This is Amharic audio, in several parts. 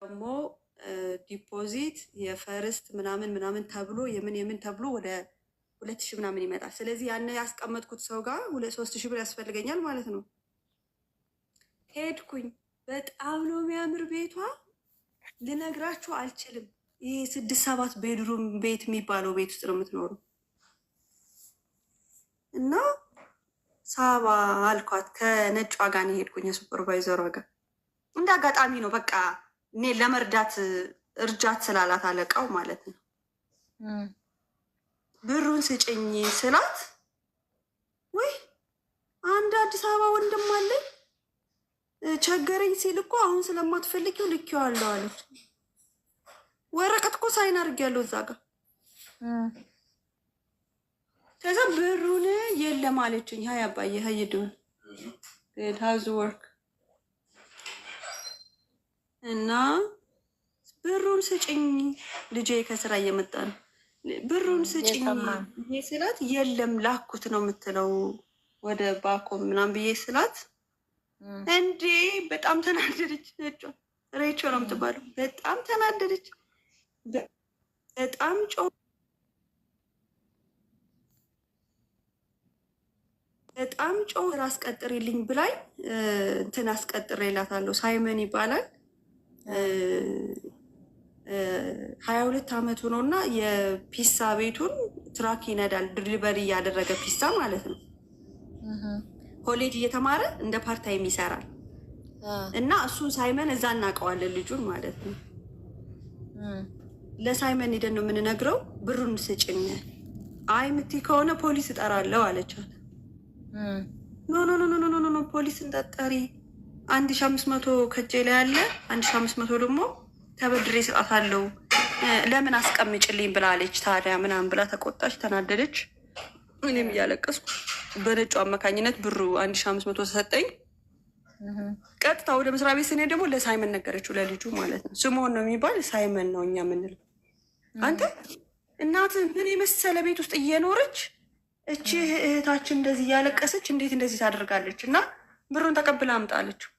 ደግሞ ዲፖዚት የፈርስት ምናምን ተብሎ የምን ተብሎ ወደ 2000 ምናምን ይመጣል። ስለዚህ ያን ያስቀመጥኩት ሰው ጋር 3000 ብር ያስፈልገኛል ማለት ነው። ሄድኩኝ። በጣም ነው የሚያምር ቤቷ፣ ልነግራችሁ አልችልም። ይህ 6-7 ቤድሩም ቤት የሚባለው ቤት ውስጥ ነው የምትኖሩ እና ሳባ አልኳት። ከነጯ ጋር ነው የሄድኩኝ፣ የሱፐርቫይዘሯ ጋር። እንደ አጋጣሚ ነው በቃ እኔ ለመርዳት እርጃት ስላላት አለቃው ማለት ነው። ብሩን ስጭኝ ስላት ወይ አንድ አዲስ አበባ ወንድም አለኝ ቸገረኝ ሲል እኮ አሁን ስለማትፈልጊው ልኬዋለሁ አለች። ወረቀት እኮ ሳይን አድርጌያለሁ እዛ ጋር። ከዛ ብሩን የለም አለችኝ። ሀይ አባዬ ሀይዱን ሀውዝ ወርክ እና ብሩን ስጭኝ ልጄ ከስራ እየመጣ ነው፣ ብሩን ስጭኝ ስላት የለም ላኩት ነው የምትለው ወደ ባኮም ምናምን ብዬ ስላት እንዴ በጣም ተናደደች። ነጯ ሬቾ ነው የምትባለው። በጣም ተናደደች። በጣም ጮህ አስቀጥሪልኝ ብላኝ እንትን አስቀጥሬላታለሁ። ሳይመን ይባላል። 22 ዓመቱ ነው እና የፒሳ ቤቱን ትራክ ይነዳል። ድሪቨሪ እያደረገ ፒሳ ማለት ነው። ኮሌጅ እየተማረ እንደ ፓርታይም ይሰራል እና እሱን ሳይመን እዛ እናውቀዋለን ልጁን ማለት ነው። ለሳይመን ሄደን ነው የምንነግረው ብሩን ስጭኝ። አይ የምትይ ከሆነ ፖሊስ እጠራለሁ አለቻት። ኖ ፖሊስ እንዳትጠሪ 1500 ከጄ ላይ ያለ 1500 ደግሞ ተበድሬ እሰጣታለሁ ለምን አስቀምጭልኝ ብላለች። ታዲያ ምናምን ብላ ተቆጣች፣ ተናደደች። እኔም እያለቀስኩ በነጩ አማካኝነት ብሩ 1500 ተሰጠኝ። ቀጥታ ወደ መስሪያ ቤት ስኔ ደግሞ ለሳይመን ነገረችው፣ ለልጁ ማለት ነው። ስምኦን ነው የሚባል ሳይመን ነው እኛ የምንለው። አንተ እናት ምን የመሰለ ቤት ውስጥ እየኖረች እቺ እህታችን እንደዚህ እያለቀሰች እንዴት እንደዚህ ታደርጋለች? እና ብሩን ተቀብላ አምጣለችው።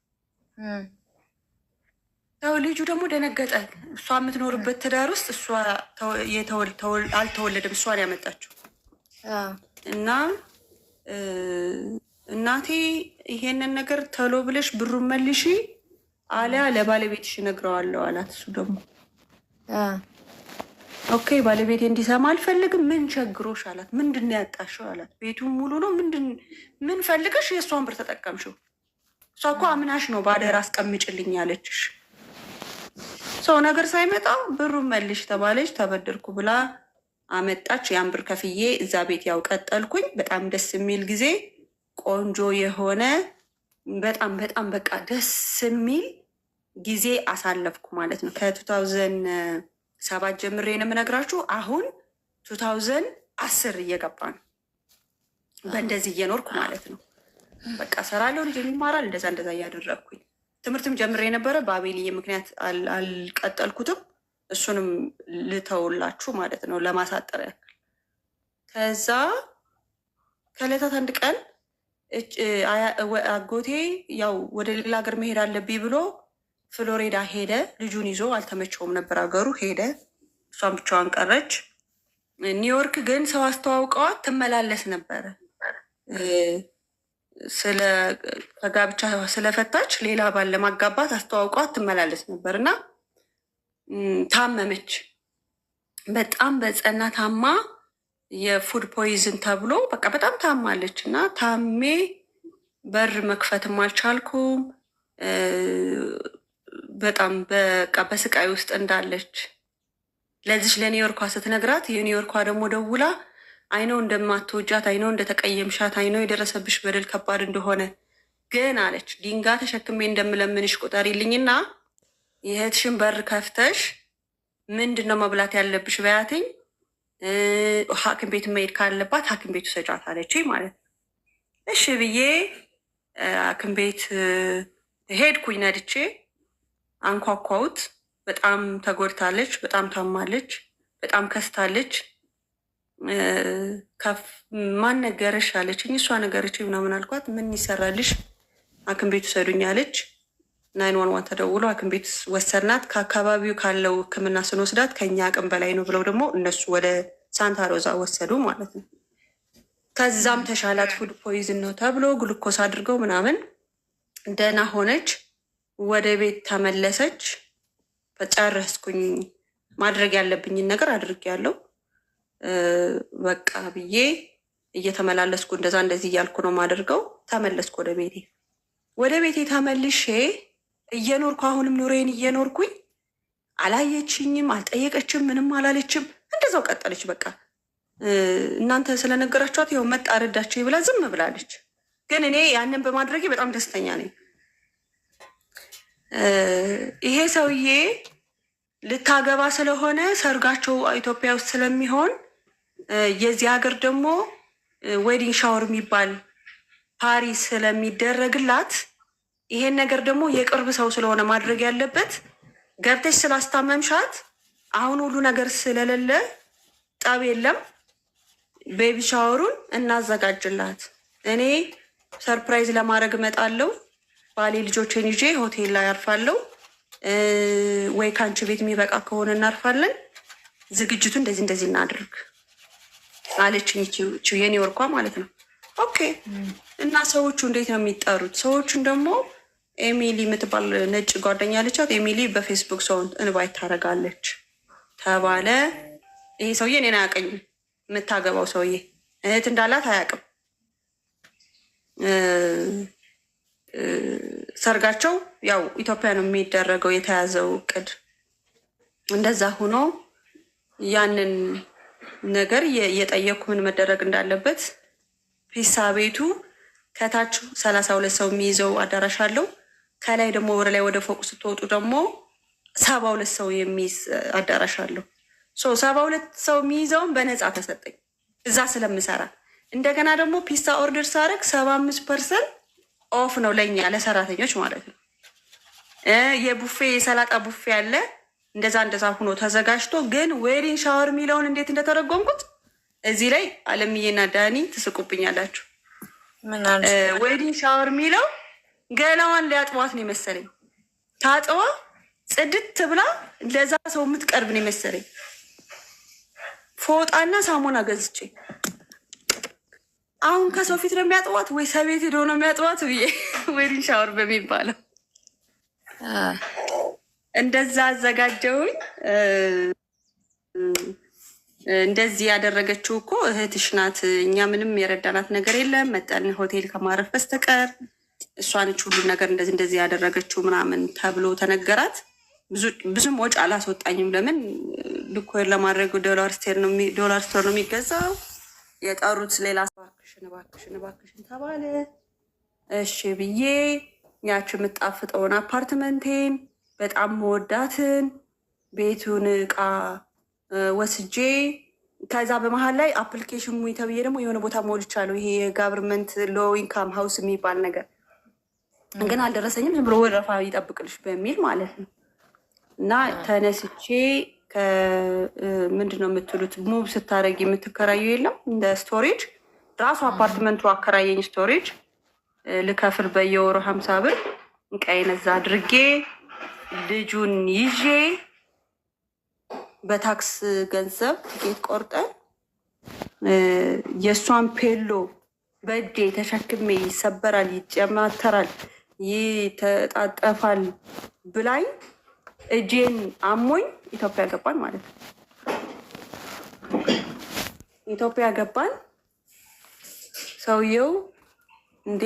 ልጁ ደግሞ ደነገጠ። እሷ የምትኖርበት ትዳር ውስጥ እሷ አልተወለደም፣ እሷን ያመጣችው እና እናቴ ይሄንን ነገር ተሎ ብለሽ ብሩን መልሺ አሊያ ለባለቤትሽ እነግረዋለሁ አላት። እሱ ደግሞ ኦኬ ባለቤቴ እንዲሰማ አልፈልግም። ምን ቸግሮሽ አላት። ምንድን ነው ያጣሽው አላት። ቤቱን ሙሉ ነው። ምን ፈልገሽ የእሷን ብር ተጠቀምሽው? እሷ እኮ አምናሽ ነው ባደር አስቀምጭልኝ ያለችሽ። ሰው ነገር ሳይመጣ ብሩን መልሽ ተባለች። ተበደርኩ ብላ አመጣች። ያን ብር ከፍዬ እዛ ቤት ያው ቀጠልኩኝ። በጣም ደስ የሚል ጊዜ፣ ቆንጆ የሆነ በጣም በቃ ደስ የሚል ጊዜ አሳለፍኩ ማለት ነው። ከ2007 ጀምሬ ነው የምነግራችሁ። አሁን 2010 እየገባ ነው። በእንደዚህ እየኖርኩ ማለት ነው። በቃ ሰራለሁ፣ ልጅ ይማራል፣ እንደዛ እያደረግኩኝ ትምህርትም ጀምሬ የነበረ በአቤልዬ ምክንያት አልቀጠልኩትም። እሱንም ልተውላችሁ ማለት ነው ለማሳጠር ያክል። ከዛ ከዕለታት አንድ ቀን አጎቴ ያው ወደ ሌላ ሀገር መሄድ አለብኝ ብሎ ፍሎሪዳ ሄደ። ልጁን ይዞ አልተመቸውም ነበር ሀገሩ፣ ሄደ። እሷን ብቻዋን ቀረች። ኒውዮርክ ግን ሰው አስተዋውቀዋት ትመላለስ ነበረ። ከጋብቻ ስለፈታች ሌላ ባል ለማጋባት አስተዋውቀዋት ትመላለስ ነበር እና ታመመች። በጣም በጸና ታማ የፉድ ፖይዝን ተብሎ በቃ በጣም ታማለች እና ታሜ በር መክፈትም አልቻልኩም። በጣም በቃ በስቃይ ውስጥ እንዳለች ለዚች ለኒውዮርኳ ስትነግራት የኒውዮርኳ ደግሞ ደውላ አይነው እንደማትወጃት፣ አይነው እንደተቀየምሻት፣ አይነው የደረሰብሽ በደል ከባድ እንደሆነ ግን አለች ድንጋይ ተሸክሜ እንደምለምንሽ ቁጠሪልኝና የእህትሽን በር ከፍተሽ ምንድን ነው መብላት ያለብሽ በያትኝ፣ ሐኪም ቤት መሄድ ካለባት ሐኪም ቤቱ ሰጫት አለች ማለት ነው። እሺ ብዬ ሐኪም ቤት ሄድኩኝ። ነድቼ አንኳኳሁት። በጣም ተጎድታለች፣ በጣም ታማለች፣ በጣም ከስታለች። ማን ነገረሽ አለችኝ። እሷ ነገረች ምናምን አልኳት። ምን ይሰራልሽ ሐኪም ቤቱ ሰዱኝ አለች። 911 ተደውሎ ሐኪም ቤት ወሰድናት። ከአካባቢው ካለው ሕክምና ስንወስዳት ከኛ አቅም በላይ ነው ብለው ደግሞ እነሱ ወደ ሳንታ ሮዛ ወሰዱ ማለት ነው። ከዛም ተሻላት። ፉድ ፖይዝን ነው ተብሎ ግሉኮስ አድርገው ምናምን ደህና ሆነች። ወደ ቤት ተመለሰች። ጨረስኩኝ፣ ማድረግ ያለብኝን ነገር አድርጌያለሁ በቃ ብዬ እየተመላለስኩ እንደዚህ እያልኩ ነው ማደርገው። ተመለስኩ ወደ ቤቴ። ወደ ቤቴ ተመልሼ እየኖርኩ አሁንም ኑሬን እየኖርኩኝ አላየችኝም፣ አልጠየቀችም፣ ምንም አላለችም። እንደዛው ቀጠለች። በቃ እናንተ ስለነገራችኋት ይኸው መጣ ረዳችሁ ብላ ዝም ብላለች። ግን እኔ ያንን በማድረጌ በጣም ደስተኛ ነኝ። ይሄ ሰውዬ ልታገባ ስለሆነ ሰርጋቸው ኢትዮጵያ ውስጥ ስለሚሆን የዚህ ሀገር ደግሞ ዌዲንግ ሻወር የሚባል ፓሪስ ስለሚደረግላት ይሄን ነገር ደግሞ የቅርብ ሰው ስለሆነ ማድረግ ያለበት ገብተሽ ስላስታመምሻት አሁን ሁሉ ነገር ስለሌለ ጠብ የለም፣ ቤቢ ሻወሩን እናዘጋጅላት። እኔ ሰርፕራይዝ ለማድረግ እመጣለሁ። ባሌ ልጆችን ይዤ ሆቴል ላይ አርፋለሁ፣ ወይ ከአንቺ ቤት የሚበቃ ከሆነ እናርፋለን። ዝግጅቱ እንደዚህ እናድርግ አለችኝ። የኔ ወርኳ ማለት ነው። ኦኬ። እና ሰዎቹ እንዴት ነው የሚጠሩት? ሰዎቹን ደግሞ ኤሚሊ የምትባል ነጭ ጓደኛ አለቻት። ኤሚሊ በፌስቡክ ሰውን እንባይት ታደርጋለች ተባለ። ይሄ ሰውዬ እኔን አያውቀኝም። የምታገባው ሰውዬ እህት እንዳላት አያውቅም። ሰርጋቸው ያው ኢትዮጵያ ነው የሚደረገው፣ የተያዘው እቅድ እንደዛ ሆኖ ያንን ነገር እየጠየኩ ምን መደረግ እንዳለበት ፒሳ ቤቱ ከታች 32 ሰው የሚይዘው አዳራሽ አለው። ከላይ ደግሞ ወደ ላይ ወደ ፎቅ ስትወጡ ደግሞ 72 ሰው የሚይዝ አዳራሽ አለው። 72 ሰው የሚይዘውን በነፃ ተሰጠኝ እዛ ስለምሰራ። እንደገና ደግሞ ፒሳ ኦርደር ሳረግ 75% ኦፍ ነው ለእኛ ለሰራተኞች ማለት ነው። የቡፌ የሰላጣ ቡፌ አለ። እንደዛ ሁኖ ተዘጋጅቶ ግን ዌዲንግ ሻወር የሚለውን እንዴት እንደተረጎምኩት እዚህ ላይ አለምዬና ዳኒ ትስቁብኛላችሁ። ዌዲንግ ሻወር የሚለው ገላዋን ሊያጥቧት ነው የመሰለኝ። ታጥዋ ጽድት ብላ ለዛ ሰው የምትቀርብ ነው የመሰለኝ። ፎጣና ሳሙና ገዝቼ አሁን ከሰው ፊት ነው የሚያጥቧት ወይ ሰቤት ሄዶ ነው የሚያጥቧት ብዬ ዌዲንግ ሻወር በሚባለው እንደዛ አዘጋጀውኝ። እንደዚህ ያደረገችው እኮ እህትሽ ናት፣ እኛ ምንም የረዳናት ነገር የለም መጠን ሆቴል ከማረፍ በስተቀር እሷ ነች ሁሉ ነገር እንደዚህ ያደረገችው ምናምን ተብሎ ተነገራት። ብዙም ወጪ አላስወጣኝም። ለምን ልኮር ለማድረግ ዶላር ስቶር ነው የሚገዛው። የጠሩት ሌላ እባክሽን ተባለ። እሺ ብዬ ያች የምጣፍጠውን አፓርትመንቴን በጣም መወዳትን ቤቱን እቃ ወስጄ ከዛ በመሀል ላይ አፕሊኬሽን ሙይ ተብዬ ደግሞ የሆነ ቦታ ሞልቻለሁ። ይሄ የጋቨርንመንት ሎ ኢንካም ሀውስ የሚባል ነገር ግን አልደረሰኝም። ዝም ብሎ ወረፋ ይጠብቅልሽ በሚል ማለት ነው። እና ተነስቼ ምንድን ነው የምትሉት ሙቭ ስታደርጊ የምትከራዩ የለም እንደ ስቶሬጅ ራሱ አፓርትመንቱ አከራየኝ። ስቶሬጅ ልከፍል በየወሩ 50 ብር እቃዬን እዛ አድርጌ ልጁን ይዤ በታክስ ገንዘብ ትኬት ቆርጠን የእሷን ፔሎ በእጄ ተሸክሜ ይሰበራል፣ ይጨማተራል፣ ይተጣጠፋል ብላኝ እጄን አሞኝ ኢትዮጵያ ገባን ማለት ነው። ኢትዮጵያ ገባን። ሰውየው እንዴ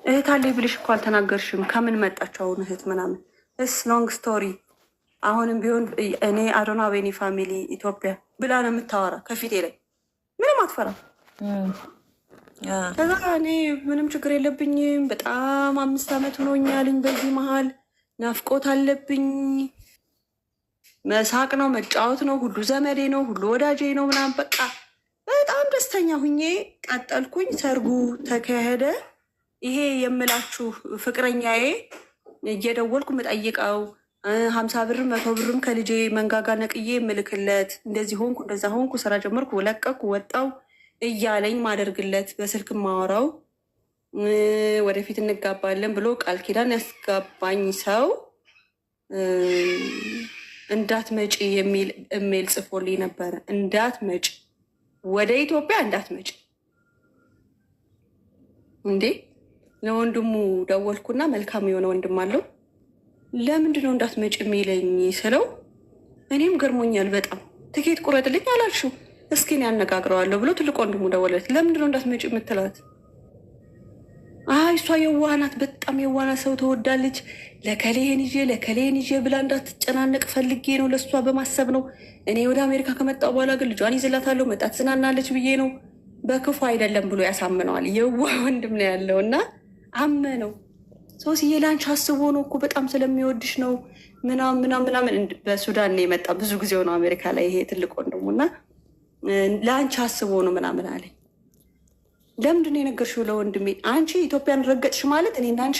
እህት አለኝ ብልሽ እኮ አልተናገርሽም፣ ከምን መጣች አሁን እህት ምናምን ሎንግ ስቶሪ። አሁንም ቢሆን እኔ አዶና ቤኒ ፋሚሊ ኢትዮጵያ ብላ ነው የምታወራ ከፊቴ ላይ ምንም አትፈራ። ከዛ እኔ ምንም ችግር የለብኝም። በጣም 5 ዓመት ሆኖኛልኝ። በዚህ መሀል ናፍቆት አለብኝ። መሳቅ ነው መጫወት ነው፣ ሁሉ ዘመዴ ነው፣ ሁሉ ወዳጄ ነው ምናምን በቃ በጣም ደስተኛ ሁኜ ቀጠልኩኝ። ሰርጉ ተካሄደ። ይሄ የምላችሁ ፍቅረኛዬ እየደወልኩ የምጠይቀው 50 ብርም 100 ብርም ከልጄ መንጋጋ ነቅዬ የምልክለት እንደዚህ ሆንኩ እንደዛ ሆንኩ ስራ ጀመርኩ ለቀኩ ወጣው እያለኝ ማደርግለት በስልክ ማወራው ወደፊት እንጋባለን ብሎ ቃል ኪዳን ያስጋባኝ ሰው እንዳትመጪ የሚል ኢሜል ጽፎልኝ ነበረ። እንዳትመጪ ወደ ኢትዮጵያ እንዳትመጪ። እንዴ ለወንድሙ ደወልኩና መልካም የሆነ ወንድም አለው። ለምንድነው እንዳትመጪ የሚለኝ ስለው እኔም ገርሞኛል በጣም። ትኬት ቁረጥልኝ አላልሽው? እስኪ እኔ ያነጋግረዋለሁ ብሎ ትልቅ ወንድሙ ደወለት። ለምንድነው እንዳትመጪ የምትላት? እሷ የዋህናት፣ በጣም የዋህናት፣ ሰው ተወዳለች። ለከሌን ይዤ ብላ እንዳትጨናነቅ ፈልጌ ነው፣ ለእሷ በማሰብ ነው። እኔ ወደ አሜሪካ ከመጣሁ በኋላ ግን ልጇን ይዝላታለሁ፣ መጣ ትዝናናለች ብዬ ነው፣ በክፉ አይደለም ብሎ ያሳምነዋል። የዋህ ወንድም ነው ያለው እና አመነው። ሶስዬ ለአንቺ አስቦ ነው እኮ በጣም ስለሚወድሽ ነው ምናምን። በሱዳን ነው የመጣ፣ ብዙ ጊዜው ነው አሜሪካ ላይ ይሄ ትልቅ ወንድሙ እና ለአንቺ አስቦ ነው ምናምን አለኝ። ለምንድን ነው የነገርሽው ለወንድሜ? አንቺ ኢትዮጵያን ረገጥሽ ማለት እኔና አንቺ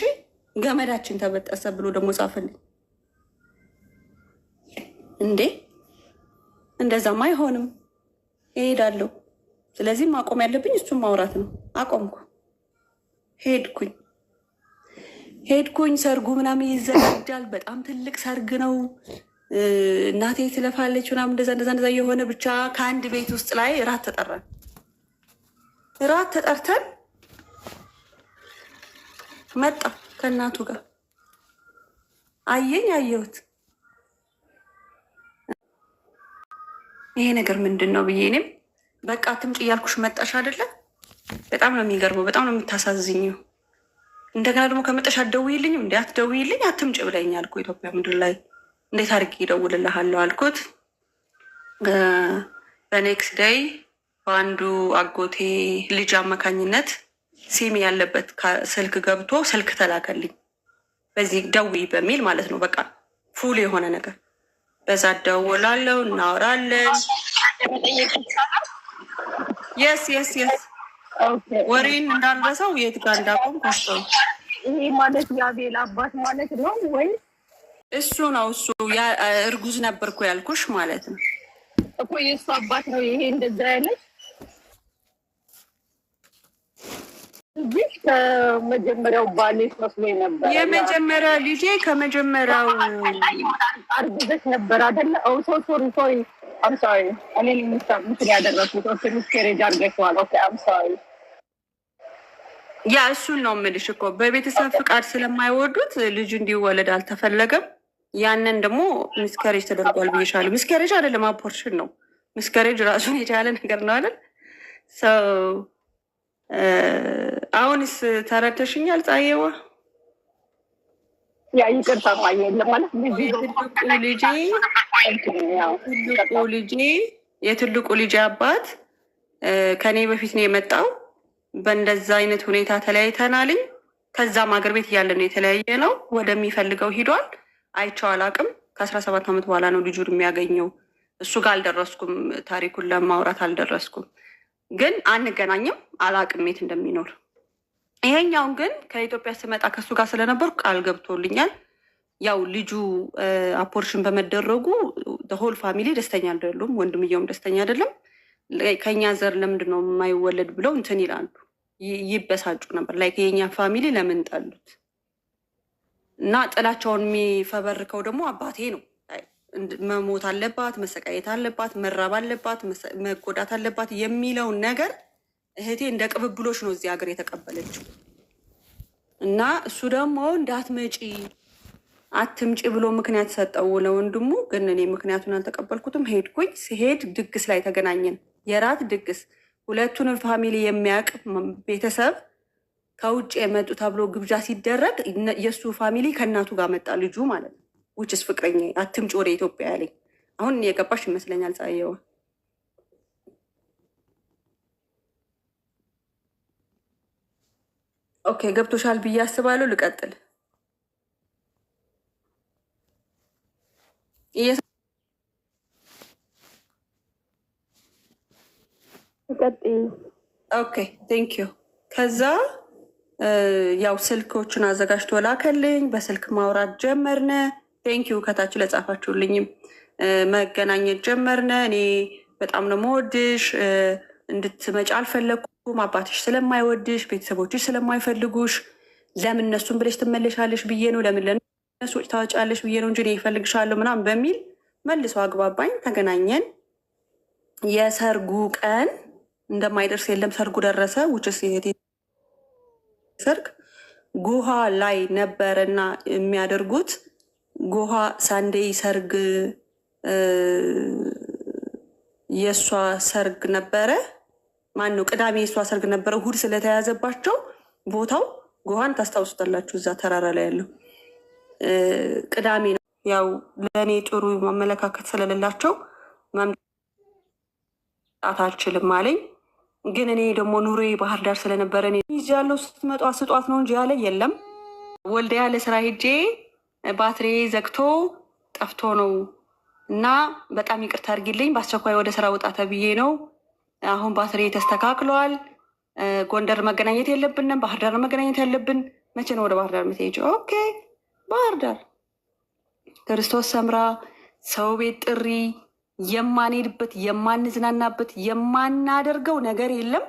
ገመዳችን ተበጠሰ ብሎ ደግሞ ጻፈልኝ። እንዴ እንደዛማ አይሆንም፣ እሄዳለሁ። ስለዚህ ማቆም ያለብኝ እሱም ማውራት ነው። አቆምኩ፣ ሄድኩኝ። ሰርጉ ምናምን ይዘጋጃል። በጣም ትልቅ ሰርግ ነው። እናቴ ትለፋለች ምናምን፣ እንደዛ የሆነ ብቻ ከአንድ ቤት ውስጥ ላይ እራት ተጠራን። እራት ተጠርተን መጣ ከእናቱ ጋር አየሁት። ይሄ ነገር ምንድን ነው ብዬ እኔም በቃ አትምጪ እያልኩሽ መጣሽ አይደለ? በጣም ነው የሚገርመው፣ በጣም ነው የምታሳዝኝው። እንደገና ደግሞ ከመጣሽ አትደውይልኝም? እንዲ አትደውይልኝ፣ አትምጪ ብለኛል እኮ ኢትዮጵያ ምድር ላይ እንዴት አድርጌ እደውልልሃለሁ አልኩት። በኔክስት ዴይ በአንዱ አጎቴ ልጅ አማካኝነት ሲም ያለበት ስልክ ገብቶ ስልክ ተላከልኝ። በዚህ ደውይ በሚል ማለት ነው። በቃ ፉል የሆነ ነገር በዛ እደውላለሁ፣ እናወራለን። የስ ወሬን እንዳልረሰው የት ጋር እንዳቆም ኮስተው። ይሄ ማለት የአቤል አባት ማለት ነው ወይ? እሱ ነው። እሱ እርጉዝ ነበርኩ ያልኩሽ ማለት ነው እኮ የእሱ አባት ነው። ይሄ እንደዛ ያለች እዚህ ከመጀመሪያው ባሌ መስሎኝ ነበር። የመጀመሪያ ልጄ ከመጀመሪያው አርግዘሽ ነበር አይደለ? ሶሪ አም ሶሪ። እኔ ምስል ያደረኩት ኦኬ፣ ሚስኬሬጅ አድርገሽዋል። ኦኬ አም ሶሪ። ያ እሱን ነው የምልሽ እኮ በቤተሰብ ፍቃድ ስለማይወዱት ልጁ እንዲወለድ አልተፈለገም። ያንን ደግሞ ሚስኬሬጅ ተደርጓል ብዬሻለሁ። ሚስኬሬጅ አይደለም አፖርሽን ነው። ሚስኬሬጅ ራሱን የቻለ ነገር ነው አይደል? አሁንስ ተረድተሽኛል? ጻየዋ ያ ይቅርታ ማየለ ማለት የትልቁ ልጄ አባት ከኔ በፊት ነው የመጣው። በእንደዛ አይነት ሁኔታ ተለያይተናልኝ። ከዛም አገር ቤት እያለ ነው የተለያየ ነው። ወደሚፈልገው ሂዷል። አይቼው አላቅም። ከ17 ዓመት በኋላ ነው ልጁን የሚያገኘው። እሱ ጋር አልደረስኩም። ታሪኩን ለማውራት አልደረስኩም። ግን አንገናኝም። አላቅም የት እንደሚኖር። ይሄኛውን ግን ከኢትዮጵያ ስመጣ ከእሱ ጋር ስለነበሩ ቃል ገብቶልኛል። ያው ልጁ አፖርሽን በመደረጉ ሆል ፋሚሊ ደስተኛ አይደሉም። ወንድምየውም ደስተኛ አይደለም። ከኛ ዘር ለምንድን ነው የማይወለድ ብለው እንትን ይላሉ፣ ይበሳጩ ነበር። ላይ የኛ ፋሚሊ ለምን ጠሉት? እና ጥላቸውን የሚፈበርከው ደግሞ አባቴ ነው። መሞት አለባት፣ መሰቃየት አለባት፣ መራብ አለባት፣ መጎዳት አለባት የሚለውን ነገር እህቴ እንደ ቅብብሎች ነው እዚህ ሀገር የተቀበለችው። እና እሱ ደግሞ እንዳትመጪ አትምጪ ብሎ ምክንያት ሰጠው ለወንድሙ። ግን እኔ ምክንያቱን አልተቀበልኩትም። ሄድኩኝ። ሲሄድ ድግስ ላይ ተገናኘን፣ የራት ድግስ። ሁለቱንም ፋሚሊ የሚያውቅ ቤተሰብ ከውጭ የመጡ ተብሎ ግብዣ ሲደረግ የእሱ ፋሚሊ ከእናቱ ጋር መጣ፣ ልጁ ማለት ነው። ውጭስ ፍቅረኛ አትምጪ ወደ ኢትዮጵያ ያለኝ። አሁን የገባሽ ይመስለኛል ጻየዋ። ኦኬ ገብቶሻል ብዬ አስባለሁ። ልቀጥል። ኦኬ ቴንክ ዩ። ከዛ ያው ስልኮቹን አዘጋጅቶ ላከልኝ። በስልክ ማውራት ጀመርነ። ቴንክ ዩ ከታች ለጻፋችሁልኝም መገናኘት ጀመርነ። እኔ በጣም ነው የምወድሽ፣ እንድትመጪ አልፈለግኩም አባትሽ ስለማይወድሽ፣ ቤተሰቦችሽ ስለማይፈልጉሽ ለምን እነሱን ብለሽ ትመለሻለሽ ብዬ ነው፣ ለምን ለእነሱ ወጪ ታወጫለሽ ብዬ ነው እንጂ እኔ እፈልግሻለሁ ምናምን በሚል መልሶ አግባባኝ። ተገናኘን። የሰርጉ ቀን እንደማይደርስ የለም፣ ሰርጉ ደረሰ። ውጭስ ሰርግ ጉሃ ላይ ነበረና የሚያደርጉት ጉሃ ሳንዴይ ሰርግ የእሷ ሰርግ ነበረ። ማን ነው ቅዳሜ የእሷ ሰርግ ነበረ። እሑድ ስለተያዘባቸው ቦታው ጉሃን ታስታውሱታላችሁ፣ እዛ ተራራ ላይ ያለው ቅዳሜ ነው። ያው ለእኔ ጥሩ አመለካከት ስለሌላቸው መምጣት አልችልም አለኝ። ግን እኔ ደግሞ ኑሮ ባህር ዳር ስለነበረ ይዤ ያለው ስትመጡ ስጧት ነው እንጂ ያለ የለም። ወልዲያ ለስራ ሄጄ ባትሪ ዘግቶ ጠፍቶ ነው እና በጣም ይቅርታ አድርጊልኝ፣ በአስቸኳይ ወደ ስራ ውጣ ተብዬ ነው። አሁን ባትሪ ተስተካክሏል። ጎንደር መገናኘት የለብንም፣ ባህር ዳር መገናኘት ያለብን። መቼ ነው ወደ ባህር ዳር የምትሄጂው? ኦኬ ባህር ዳር ክርስቶስ ሰምራ ሰው ቤት ጥሪ የማንሄድበት የማንዝናናበት የማናደርገው ነገር የለም።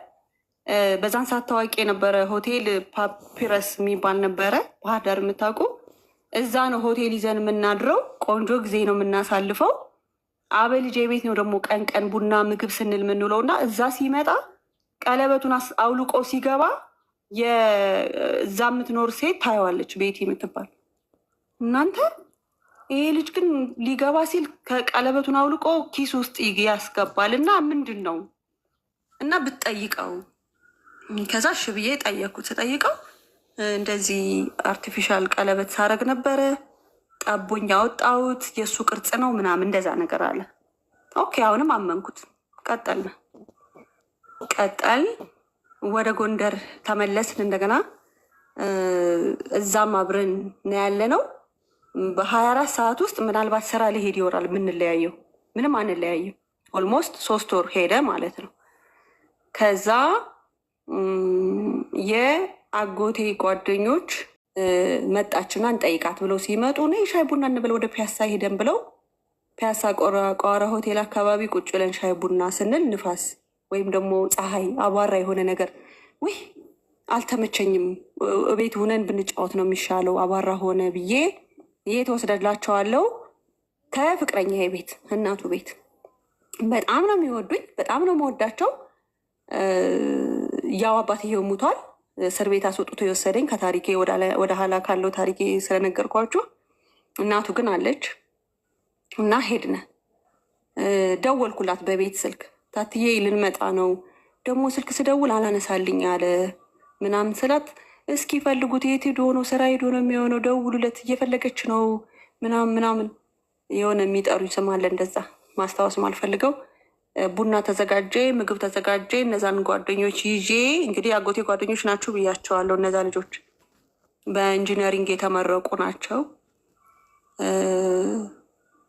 በዛን ሰዓት ታዋቂ የነበረ ሆቴል ፓፒረስ የሚባል ነበረ፣ ባህር ዳር የምታውቁ። እዛ ነው ሆቴል ይዘን የምናድረው። ቆንጆ ጊዜ ነው የምናሳልፈው። አበልጄ ቤት ነው ደግሞ ቀን ቀን ቡና ምግብ ስንል የምንውለው እና እዛ ሲመጣ ቀለበቱን አውልቆ ሲገባ የዛ የምትኖር ሴት ታየዋለች፣ ቤት የምትባል እናንተ ይሄ ልጅ ግን ሊገባ ሲል ከቀለበቱን አውልቆ ኪስ ውስጥ ያስገባል እና ምንድን ነው እና ብትጠይቀው። ከዛ እሺ ብዬ ጠየኩት። ስጠይቀው እንደዚህ አርቲፊሻል ቀለበት ሳረግ ነበረ፣ ጠቦኝ ያወጣሁት የእሱ ቅርጽ ነው ምናምን እንደዛ ነገር አለ። ኦኬ አሁንም አመንኩት። ቀጠል ወደ ጎንደር ተመለስን እንደገና። እዛም አብረን ነው ያለ ነው። በ24 ሰዓት ውስጥ ምናልባት ስራ ሊሄድ ይወራል የምንለያየው። ምንም አንለያየው። ኦልሞስት 3 ወር ሄደ ማለት ነው። ከዛ የአጎቴ ጓደኞች መጣችና እንጠይቃት ብለው ሲመጡ ነ ሻይ ቡና እንበል ወደ ፒያሳ ሄደን ብለው ፒያሳ ቋራ ሆቴል አካባቢ ቁጭ ብለን ሻይ ቡና ስንል ንፋስ ወይም ደግሞ ፀሐይ፣ አቧራ የሆነ ነገር ውይ አልተመቸኝም፣ ቤት ሁነን ብንጫወት ነው የሚሻለው፣ አቧራ ሆነ ብዬ የት ወስደላቸዋለሁ? ከፍቅረኛ ቤት እናቱ ቤት። በጣም ነው የሚወዱኝ፣ በጣም ነው መወዳቸው። ያው አባትየው ሙቷል፣ እስር ቤት አስወጥቶ የወሰደኝ ከታሪኬ ወደ ኋላ ካለው ታሪኬ ስለነገርኳችሁ። እናቱ ግን አለች እና ሄድነ። ደወልኩላት በቤት ስልክ፣ ታትዬ ልንመጣ ነው፣ ደግሞ ስልክ ስደውል አላነሳልኝ አለ ምናምን ስላት፣ እስኪ ፈልጉት፣ የት ሄዶ ነው? ስራ ሄዶ ነው የሚሆነው፣ ደውሉለት፣ እየፈለገች ነው ምናምን የሆነ የሚጠሩኝ ስም አለ፣ እንደዛ ማስታወስ ማልፈልገው። ቡና ተዘጋጀ፣ ምግብ ተዘጋጀ። እነዛን ጓደኞች ይዤ እንግዲህ አጎቴ ጓደኞች ናችሁ ብያቸዋለሁ። እነዛ ልጆች በኢንጂነሪንግ የተመረቁ ናቸው።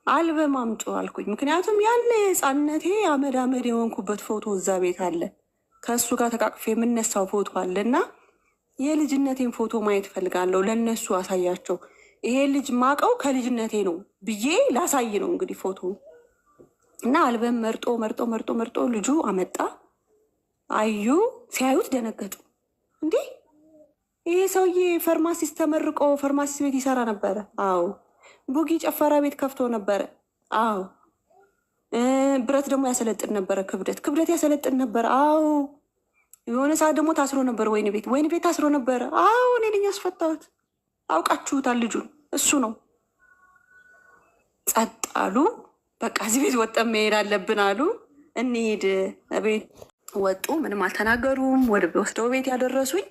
አልበም አምጡ አልኩኝ። ምክንያቱም ያለ ህፃንነቴ አመድ የሆንኩበት ፎቶ እዛ ቤት አለ፣ ከእሱ ጋር ተቃቅፌ የምነሳው ፎቶ አለ እና የልጅነቴን ፎቶ ማየት ፈልጋለሁ። ለእነሱ አሳያቸው። ይሄ ልጅ ማቀው ከልጅነቴ ነው ብዬ ላሳይ ነው እንግዲህ ፎቶ እና አልበም መርጦ ልጁ አመጣ። አዩ፣ ሲያዩት ደነገጡ። እንዴ ይሄ ሰውዬ ፋርማሲስት ተመርቆ ፋርማሲስት ቤት ይሰራ ነበረ? አዎ። ቡጊ ጨፈራ ቤት ከፍቶ ነበረ? አዎ። ብረት ደግሞ ያሰለጥን ነበረ፣ ክብደት ያሰለጥን ነበረ? አዎ። የሆነ ሰዓት ደግሞ ታስሮ ነበር፣ ወይን ቤት ታስሮ ነበረ? አዎ። እኔ ነኝ ያስፈታሁት። አውቃችሁታል ልጁን፣ እሱ ነው። ጸጥ አሉ። በቃ እዚህ ቤት ወጠን መሄድ አለብን አሉ። እንሂድ። ቤት ወጡ። ምንም አልተናገሩም። ወስደው ቤት ያደረሱኝ።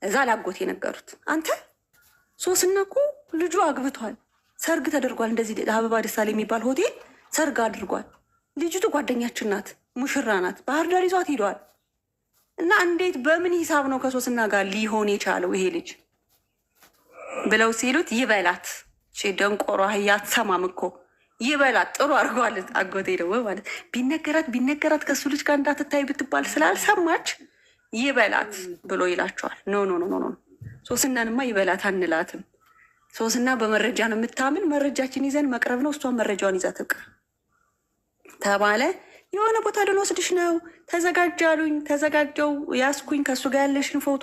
እዛ ላጎት የነገሩት፣ አንተ ሶስና እኮ ልጁ አግብቷል፣ ሰርግ ተደርጓል፣ እንደዚህ አበባ ደሳሌ የሚባል ሆቴል ሰርግ አድርጓል። ልጅቱ ጓደኛችን ናት፣ ሙሽራ ናት፣ ባህር ዳር ይዟት ሂደዋል። እና እንዴት በምን ሂሳብ ነው ከሶስና ጋር ሊሆን የቻለው ይሄ ልጅ ብለው ሲሉት፣ ይበላት ደንቆሮ አህያ አትሰማም እኮ ይበላት፣ ጥሩ አድርጓል። አጎቴ ደግሞ ማለት ቢነገራት ከሱ ልጅ ጋር እንዳትታይ ብትባል ስላልሰማች ይበላት ብሎ ይላቸዋል። ኖ ሶስናንማ ይበላት አንላትም። ሶስና በመረጃ ነው የምታምን። መረጃችን ይዘን መቅረብ ነው። እሷን መረጃዋን ይዛ ትቅር ተባለ። የሆነ ቦታ ልንወስድሽ ነው ተዘጋጅ አሉኝ። ተዘጋጀው ያስኩኝ ከእሱ ጋር ያለሽን ፎቶ